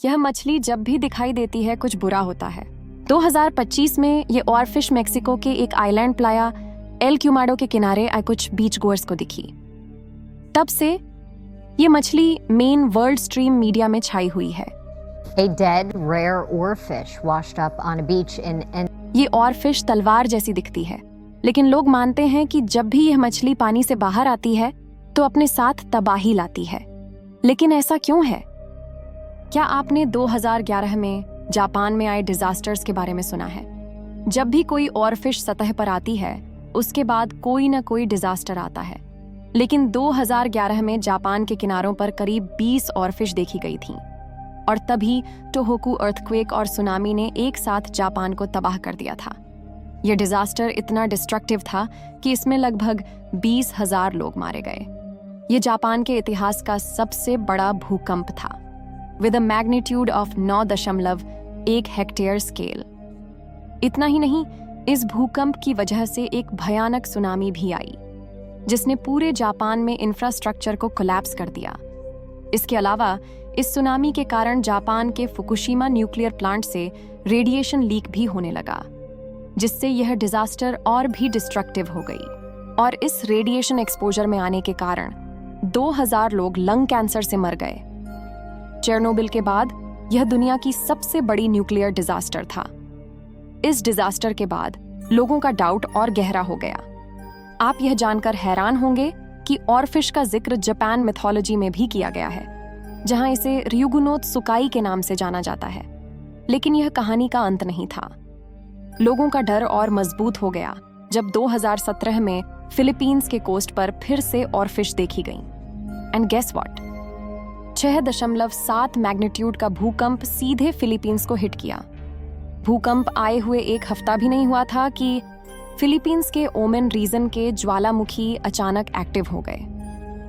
यह मछली जब भी दिखाई देती है कुछ बुरा होता है। 2025 में ये ऑरफिश मेक्सिको के एक आइलैंड प्लाया एल क्यूमाडो के किनारे कुछ बीच गोअर्स को दिखी। तब से ये मछली मेन वर्ल्ड स्ट्रीम मीडिया में छाई हुई है। A dead, rare oarfish washed up on a beach in ये ऑरफिश तलवार जैसी दिखती है, लेकिन लोग मानते हैं कि जब भी यह मछली पानी से बाहर आती है तो अपने साथ तबाही लाती है। लेकिन ऐसा क्यों है? क्या आपने 2011 में जापान में आए डिजास्टर्स के बारे में सुना है? जब भी कोई ऑरफिश सतह पर आती है उसके बाद कोई ना कोई डिजास्टर आता है। लेकिन 2011 में जापान के किनारों पर करीब 20 ऑरफिश देखी गई थीं और तभी टोहोकू अर्थक्वेक और सुनामी ने एक साथ जापान को तबाह कर दिया था। यह डिजास्टर इतना डिस्ट्रक्टिव था कि इसमें लगभग 20,000 लोग मारे गए। ये जापान के इतिहास का सबसे बड़ा भूकंप था, with a magnitude of 9.1 hectare scale. इतना ही नहीं, इस भूकंप की वजह से एक भयानक सुनामी भी आई जिसने पूरे जापान में इंफ्रास्ट्रक्चर को कोलैप्स कर दिया। इसके अलावा इस सुनामी के कारण जापान के फुकुशिमा न्यूक्लियर प्लांट से रेडिएशन लीक भी होने लगा, जिससे यह डिजास्टर और भी डिस्ट्रक्टिव हो गई। और इस रेडिएशन एक्सपोजर में आने के कारण 2000 लोग लंग कैंसर से मर गए। चेरनोबिल के बाद यह दुनिया की सबसे बड़ी न्यूक्लियर डिजास्टर था। इस डिजास्टर के बाद लोगों का डाउट और गहरा हो गया। आप यह जानकर हैरान होंगे कि ऑरफिश का जिक्र जापान मिथोलॉजी में भी किया गया है, जहां इसे ryugunoth सुकाई के नाम से जाना जाता है। लेकिन यह कहानी का अंत नहीं था। लोगों का डर और मजबूत हो गया जब 2017 में फिलीपींस के कोस्ट पर फिर से ऑरफिश देखी गई। And guess what? 6.7 मैग्नीट्यूड का भूकंप सीधे फिलीपींस को हिट किया। भूकंप आए हुए एक हफ्ता भी नहीं हुआ था कि फिलीपींस के ओमेन रीजन के ज्वालामुखी अचानक एक्टिव हो गए।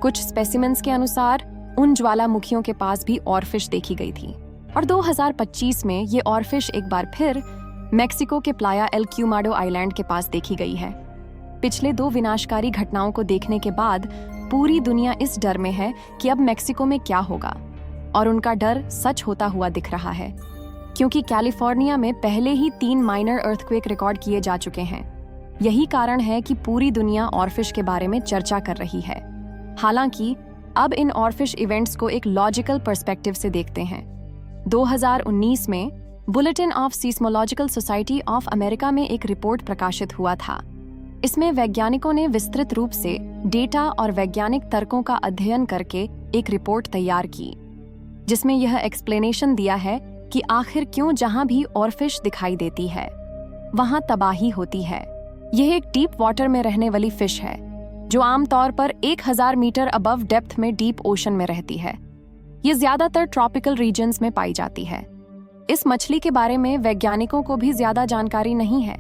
कुछ स्पेसिमेंस के अनुसार उन ज्वालामुखियों के पास भी ऑरफिश देखी गई थी। और 2025 में ये ऑरफिश एक बार फिर मेक्सिको के प्लाया एल क्यूमाडो आइलैंड के पास देखी गई है। पिछले 2 विनाशकारी घटनाओं को देखने के बाद पूरी दुनिया इस डर में है कि अब मेक्सिको में क्या होगा, और उनका डर सच होता हुआ दिख रहा है, क्योंकि कैलिफोर्निया में पहले ही 3 माइनर अर्थक्वेक रिकॉर्ड किए जा चुके हैं। यही कारण है कि पूरी दुनिया ऑरफिश के बारे में चर्चा कर रही है। हालांकि अब इन ऑरफिश इवेंट्स को एक लॉजिकल पर्सपेक्टिव से देखते हैं। 2019 में bulletin of seismological society of America में एक रिपोर्ट प्रकाशित हुआ था। इसमें वैज्ञानिकों ने विस्तृत रूप से डेटा और वैज्ञानिक तर्कों का अध्ययन करके एक रिपोर्ट तैयार की, जिसमें यह एक्सप्लेनेशन दिया है कि आखिर क्यों जहां भी ऑरफिश दिखाई देती है वहां तबाही होती है। यह एक डीप वाटर में रहने वाली फिश है जो आमतौर पर 1000 मीटर अबव डेप्थ में डीप ओशन में रहती है। ये ज्यादातर ट्रॉपिकल रीजन्स में पाई जाती है। इस मछली के बारे में वैज्ञानिकों को भी ज्यादा जानकारी नहीं है,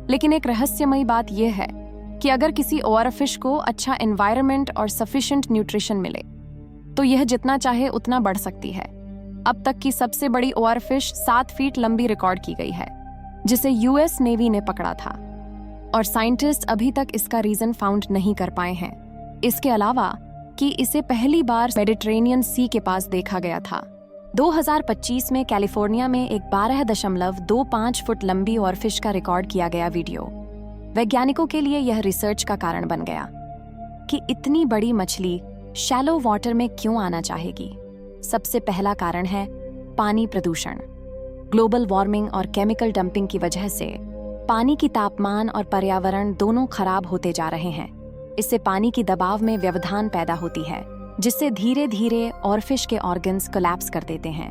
लेकिन एक रहस्यमयी बात यह है कि अगर किसी ऑरफिश को अच्छा एनवायरनमेंट और सफिशिएंट न्यूट्रिशन मिले तो यह जितना चाहे उतना बढ़ सकती है। अब तक की सबसे बड़ी ऑरफिश 7 फीट लंबी रिकॉर्ड की गई है, जिसे यूएस नेवी ने पकड़ा था, और साइंटिस्ट अभी तक इसका रीजन फाउंड नहीं कर पाए हैं। इसके अलावा कि इसे पहली बार मेडिटेरेनियन सी के पास देखा गया था। 2025 में कैलिफोर्निया में एक 12.25 फुट लंबी ऑरफिश का रिकॉर्ड किया गया वीडियो वैज्ञानिकों के लिए यह रिसर्च का कारण बन गया कि इतनी बड़ी मछली शैलो वाटर में क्यों आना चाहेगी। सबसे पहला कारण है पानी प्रदूषण। ग्लोबल वार्मिंग और केमिकल डंपिंग की वजह से पानी की तापमान और पर्यावरण दोनों खराब होते जा रहे हैं। इससे पानी की दबाव में व्यवधान पैदा होती है, जिससे धीरे धीरे ऑरफिश के ऑर्गन्स कोलैप्स कर देते हैं।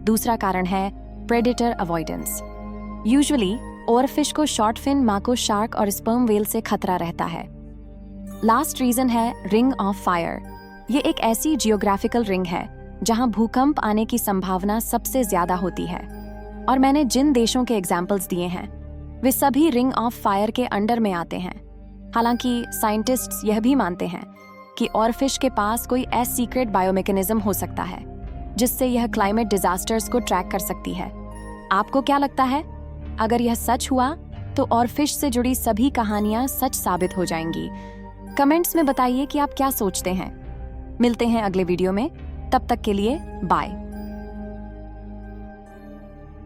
दूसरा कारण है प्रेडेटर अवॉइडेंस। यूजुअली ऑरफिश को शॉर्ट फिन माको शार्क और स्पर्म वेल से खतरा रहता है। लास्ट रीजन है रिंग ऑफ फायर। ये एक ऐसी जियोग्राफिकल रिंग है जहां भूकंप आने की संभावना सबसे ज्यादा होती है, और मैंने जिन देशों के एग्जाम्पल्स दिए हैं वे सभी रिंग ऑफ फायर के अंडर में आते हैं। हालांकि साइंटिस्ट्स यह भी मानते हैं कि ऑरफिश के पास कोई ऐसा सीक्रेट बायोमैकेनिज्म हो सकता है जिससे यह क्लाइमेट डिजास्टर्स को ट्रैक कर सकती है। आपको क्या लगता है? अगर यह सच हुआ तो ऑरफिश से जुड़ी सभी कहानियां सच साबित हो जाएंगी। कमेंट्स में बताइए कि आप क्या सोचते हैं। मिलते हैं अगले वीडियो में, तब तक के लिए बाय।